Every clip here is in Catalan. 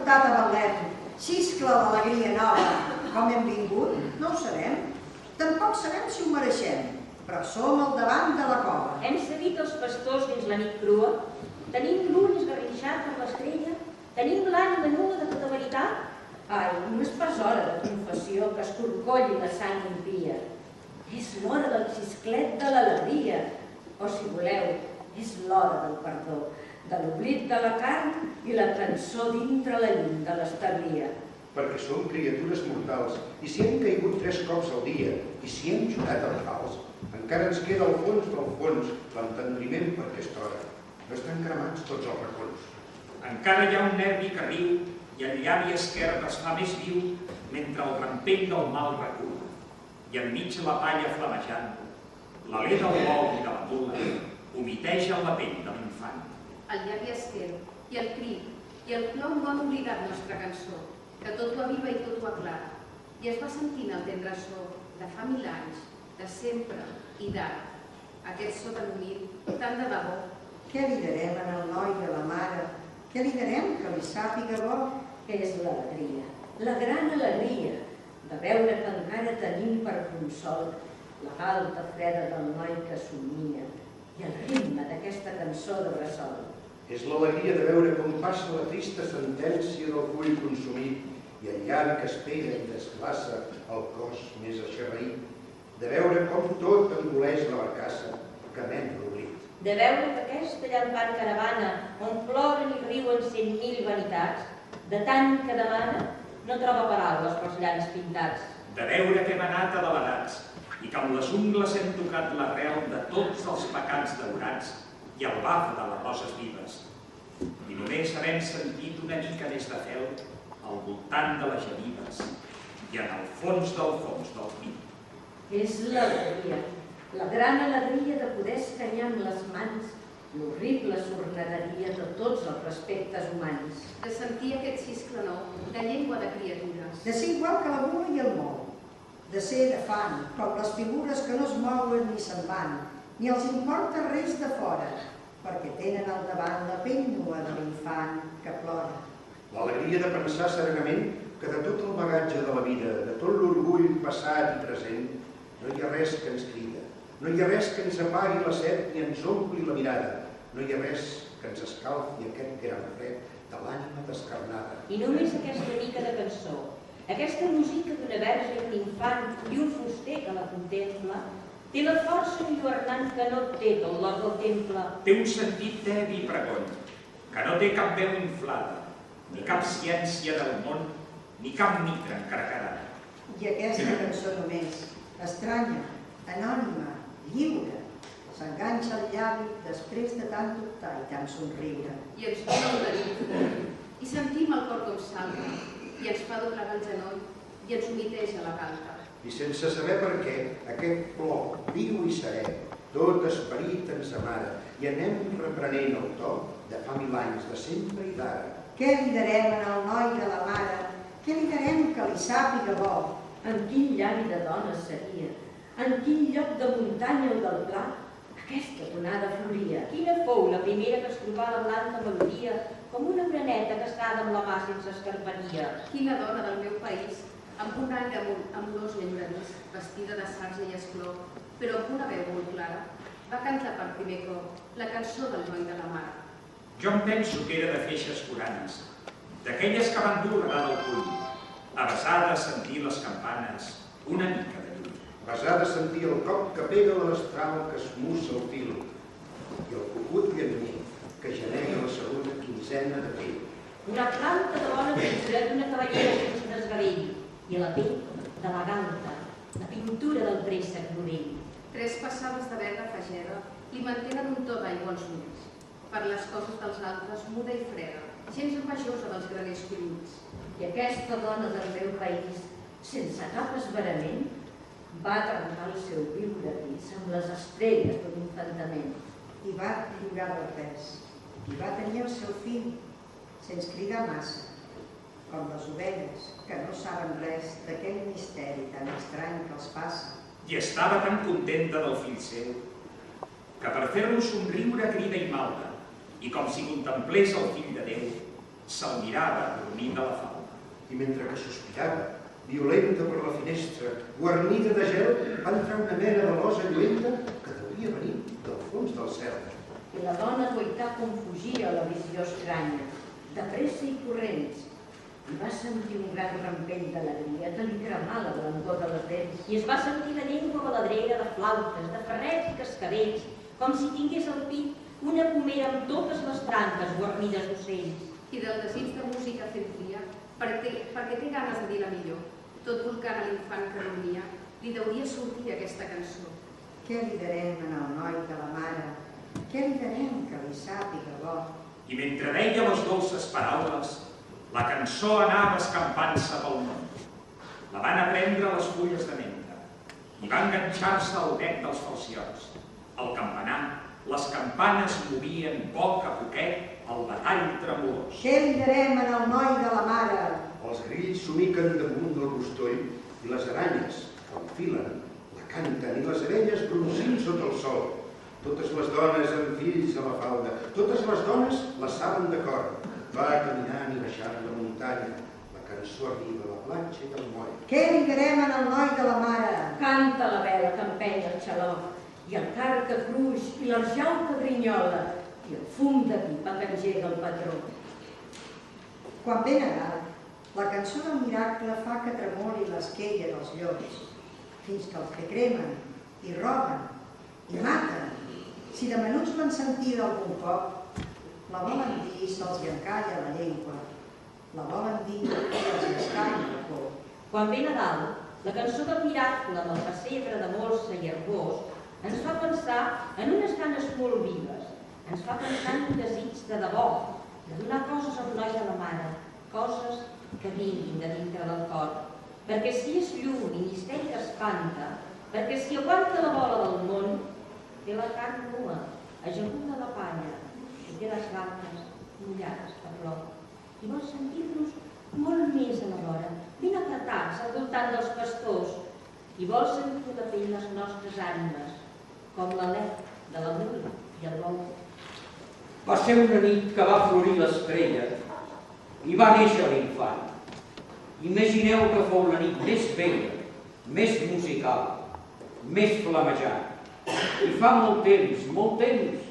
portat a Betlem, xiscla l'alegria nova, com hem vingut, no ho sabem. Tampoc sabem si ho mereixem, però som al davant de la cova. Hem seguit els pastors dins la nit crua, tenim l'ull esgarrinxat per l'estrella, tenim l'ànima nua de tota veritat. Ai, no és pas hora de confessió que escorcolli la sang impia. És l'hora del xisclet de l'alegria, o si voleu, és l'hora del perdó, de l'oblit de la carn i la cançó dintre la llum de l'establia. Perquè som criatures mortals, i si hem caigut 3 cops al dia, i si hem jurat al fals, encara ens queda al fons del fons l'entendriment per aquesta hora. No estan cremats tots els racons. Encara hi ha un nervi que riu i el llavi esquerre es fa més viu mentre el rampell del mal recull. I enmig la palla flamejant, l'alè del bou i de la mula humiteja la pell de l'infant. El llavi esquerre i el crit i el plom no han oblidat nostra cançó, que tot ho aviva i tot ho aclara, i es va sentint el tendre so de fa 1000 anys, de sempre i d'ara. Aquest so tan humil, tan de debò. Què li darem en el noi de la mare? Què li darem que li sàpiga bo? És l'alegria, la gran alegria, de veure que encara tenim per consol la galta freda del noi que somnia i el ritme d'aquesta cançó de bressol. És l'alegria de veure com passa la trista sentència del full consumit i el llavi que espera i desglaça el cos més aixerraït, de veure com tot engoleix la barcassa que m'hem l'oblit. De veure que aquesta llampant caravana on ploren i riuen 100.000 vanitats, de tant que demana, no troba paraules pels llans pintats. De veure que hem anat adeletats i que amb les ungles hem tocat l'arrel de tots els pecats daurats i el baf de les roses vives. I només havem sentit una mica més de fel al voltant de les genives i en el fons del pit. És l'alegria, la gran alegria de poder escanyar amb les mans l'horrible sornegueria de tots els respectes humans. De sentir aquest xiscle nou, de llengua de criatures. De ser igual que la bula i el mol. De ser de fan, com les figures que no es mouen ni se'n van, ni els importa res de fora, perquè tenen al davant la pell nua de l'infant que plora. L'alegria de pensar serenament que de tot el bagatge de la vida, de tot l'orgull passat i present, no hi ha res que ens crida, no hi ha res que ens apagui la set ni ens ompli la mirada, no hi ha res que ens escalfi aquest gran fred de l'ànima descarnada. I només aquesta mica de cançó, aquesta música d'una verge i un infant i un fuster que la contempla, té la força enlluernant que no té tot l'or del temple. Té un sentit tebi i pregony, que no té cap veu inflada, ni cap ciència del món, ni cap mitra encarcarada. I aquesta cançó només, estranya, anònima, lliure, s'enganxa al llavi després de tant dubtar i tant somriure. I ens dona un delit, i sentim el cor com salta, i ens fa doblegar el genoll, i ens humiteja la galta. I sense saber per què, aquest plor viu i serè, tot esperit ens amara, i anem reprenent el to de fa 1000 anys, de sempre i d'ara. Què li darem en el noi de la mare? Què li darem que li sàpiga bo? En quin llavi de dona seria? En quin lloc de muntanya o del pla aquesta tonada floria? Quina fou la primera que es trobà la blanca melodia com una oreneta gastada amb la mà sense escarpania? Quina dona del meu país, amb un aire amorós i enyoradís, vestida de sarja i esclor, però amb una veu molt clara, va cantar per primer cop la cançó del noi de la mare. Jo em penso que era de feixes foranes, d'aquelles que van dur regada al puny, a besar de sentir les campanes una mica de lluny. Besar de sentir el cop que pega a l'estral que esmussa el fil, i el cucut llaminer que genera la segona quinzena d'abril. Una planta de bona pintura d'una cavallera sense desgavell i la pell de la galta, la pintura del préssec novell. 3 passades de verda fageda li mantenen un to d'aigua als ulls, per les coses dels altres muda i freda, gens envejosa dels graners colluts. I aquesta dona del meu país, sense cap esverament, va trencar el seu viure gris amb les estrelles d'un infantament. I va lliurar del res, i va tenir el seu fill, sense cridar massa, com les ovelles, que no saben res d'aquell misteri tan estrany que els passa. I estava tan contenta del fill seu, que per fer-lo somriure crida i malda, i com si contemplés el fill de Déu, Se'l mirava dormint a la falda. I mentre que sospirava, violenta per la finestra, guarnida de gel, va entrar una mena de losa lluenta que devia venir del fons del cel. I la dona guaità com fugia a la visió estranya, de pressa i corrents, i va sentir un gran rampell d'alegria que li cremà la blancor de les dents. I es va sentir la llengua baladrera de flautes, de ferrets i cascavells, com si tingués al pit una pomera amb totes les branques guarnides d'ocells. I del desig de música fent tria, perquè té ganes de dir la millor. Tot buscant a l'infant que dormia, li deuria sortir aquesta cançó. Què li darem al noi de la mare? Què li darem que li sàpiga bo? I mentre deia les dolces paraules, la cançó anava escampant-se pel món. La van aprendre les fulles de menta i va enganxar-se al bec dels falcions. Al campanar, les campanes movien poc a poquet el batall tremolós. Què li darem al noi de la mare? Els grills s'humiquen damunt del rostoll i les aranyes, que enfilen, la canten i les abelles bronzint sota el sol. Totes les dones amb fills a la falda, totes les dones la saben de cor. Va caminant i baixant la muntanya, la cançó arriba a la platja i del moll. Què li darem al noi de la mare? Canta la vela que empenya el xaloc, i el car que cruix, i l'arjau que grinyola, i el fum de pipa que engega el patró. Quan ve Nadal, la cançó del miracle fa que tremoli l'esquella dels llops, fins que els que cremen, i roben, i maten. Si de menuts l'han sentida algun cop, la volen dir se'ls hi encalla la llengua, la volen dir i els escanya el cor. Quan ve Nadal, la cançó del miracle amb el pessebre de molsa i herbós ens fa pensar en unes ganes molt vives, ens fa pensar en un desig de debò, de donar coses al noi de la mare, coses que vinguin de dintre del cor, perquè si és llum i misteri que espanta, perquè si aguanta la bola del món, té la carn nua, ajaguda de palla, i té les galtes mullades per l'or, i vol sentir-nos molt més a l'hora, ben apretats al voltant dels pastors, i vol sentir la pell les nostres ànimes, com l'alè de la bruna i el bou. Va ser una nit que va florir l'estrella i va néixer l'infant. Imagineu que fou la nit més bella, més musical, més flamejant. I fa molt temps,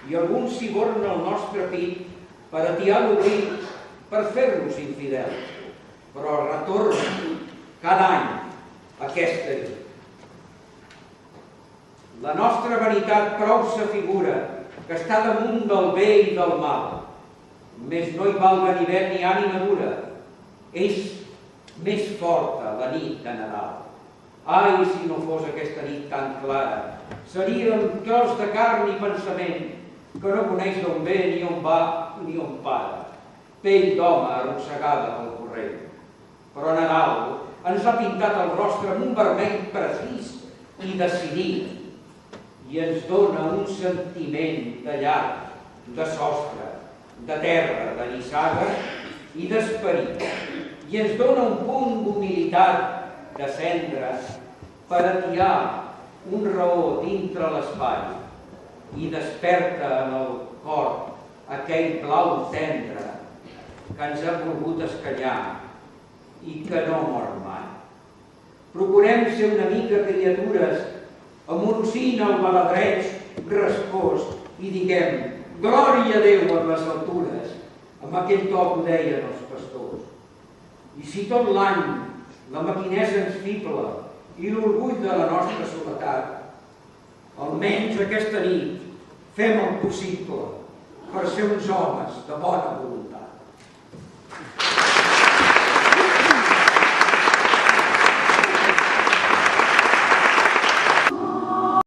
i alguns s'hi borren el nostre pit per atiar l'oblit, per fer-nos infidels. Però retorna cada any aquesta nit. La nostra veritat prou s'afigura que està damunt del bé i del mal. Més no hi val ganivet ni ànima dura. És més forta la nit de Nadal. Ai, si no fos aquesta nit tan clara, seria un tros de carn i pensament que no coneix d'on ve, ni on va, ni on para. Pell d'home arrossegada pel corrent. Però Nadal ens ha pintat el rostre amb un vermell precís i decidit i ens dona un sentiment de llar, de sostre, de terra, de nissaga i d'esperit. I ens dona un punt d'humilitat, de cendra, per atiar un raó dintre l'espai i desperta en el cor aquell blau tendre que ens ha volgut escanyar i que no mor mai. Procurem ser una mica criatures amb un cint al baladreig respost i diguem glòria a Déu en les altures, amb aquell to que ho deien els pastors. I si tot l'any la maquinesa ens fibla i l'orgull de la nostra soledat, almenys aquesta nit fem el possible per ser uns homes de bona voluntat.